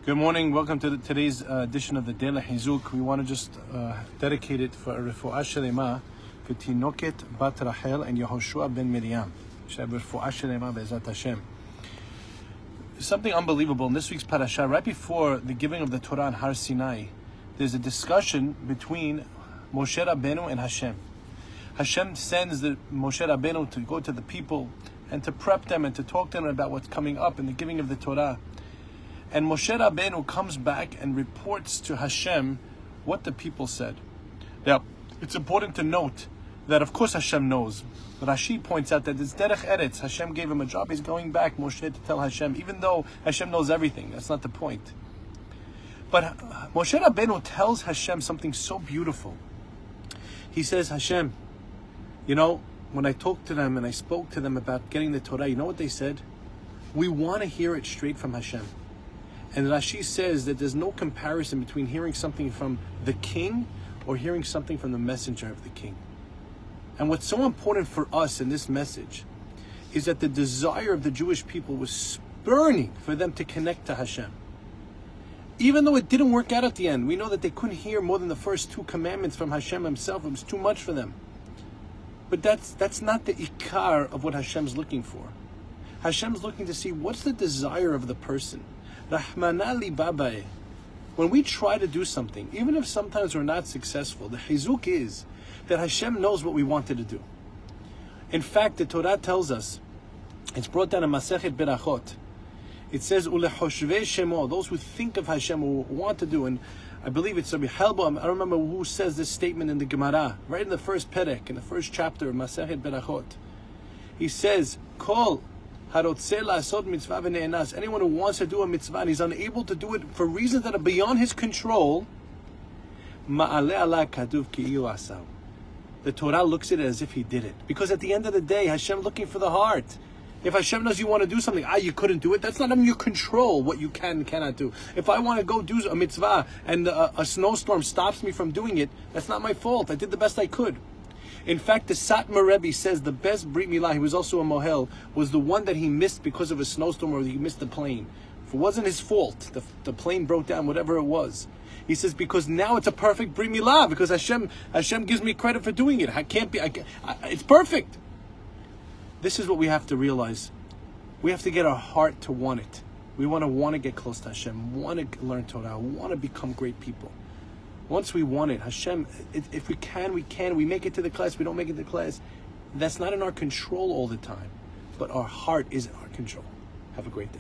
Good morning. Welcome to today's edition of the Daily Hizuk. We want to just dedicate it for Refuah Shelema for Tinoket Bat Rachel and Yehoshua ben Miriam. Refuah Shelema Be'ezat Hashem. Something unbelievable in this week's parasha. Right before the giving of the Torah on Har Sinai, there's a discussion between Moshe Rabbeinu and Hashem. Hashem sends the Moshe Rabbeinu to go to the people and to prep them and to talk to them about what's coming up in the giving of the Torah. And Moshe Rabbeinu comes back and reports to Hashem what the people said. Now, it's important to note that of course Hashem knows. Rashi points out that it's derech eretz. Hashem gave him a job. He's going back, Moshe, to tell Hashem, even though Hashem knows everything. That's not the point. But Moshe Rabbeinu tells Hashem something so beautiful. He says, Hashem, when I talked to them and I spoke to them about getting the Torah, you know what they said? We want to hear it straight from Hashem. And Rashi says that there's no comparison between hearing something from the king or hearing something from the messenger of the king. And what's so important for us in this message is that the desire of the Jewish people was burning for them to connect to Hashem. Even though it didn't work out at the end, we know that they couldn't hear more than the first 2 commandments from Hashem himself. It was too much for them. But that's not the ikar of what Hashem's looking for. Hashem's looking to see what's the desire of the person. Rahmana li babae. When we try to do something, even if sometimes we're not successful, the Hizuk is that Hashem knows what we wanted to do. In fact, the Torah tells us, it's brought down in Masechet Berachot. It says, Ulechoshvei shemo, those who think of Hashem, who want to do, and I believe it's Rabbi Helbo, I don't remember who says this statement in the Gemara, right in the first perek, in the first chapter of Masechet Berachot. He says, Kol anyone who wants to do a mitzvah and he's unable to do it for reasons that are beyond his control, the Torah looks at it as if he did it. Because at the end of the day, Hashem looking for the heart. If Hashem knows you want to do something, you couldn't do it, that's not in your control what you can and cannot do. If I want to go do a mitzvah and a snowstorm stops me from doing it, that's not my fault. I did the best I could. In fact, the Satmar Rebbe says the best Brit Milah, he was also a Mohel, was the one that he missed because of a snowstorm or he missed the plane. If it wasn't his fault, the plane broke down, whatever it was. He says, because now it's a perfect Brit Milah, because Hashem gives me credit for doing it. It's perfect. This is what we have to realize. We have to get our heart to want it. We want to get close to Hashem, want to learn Torah, want to become great people. Once we want it, Hashem, if we can, we can. We make it to the class, we don't make it to the class. That's not in our control all the time. But our heart is in our control. Have a great day.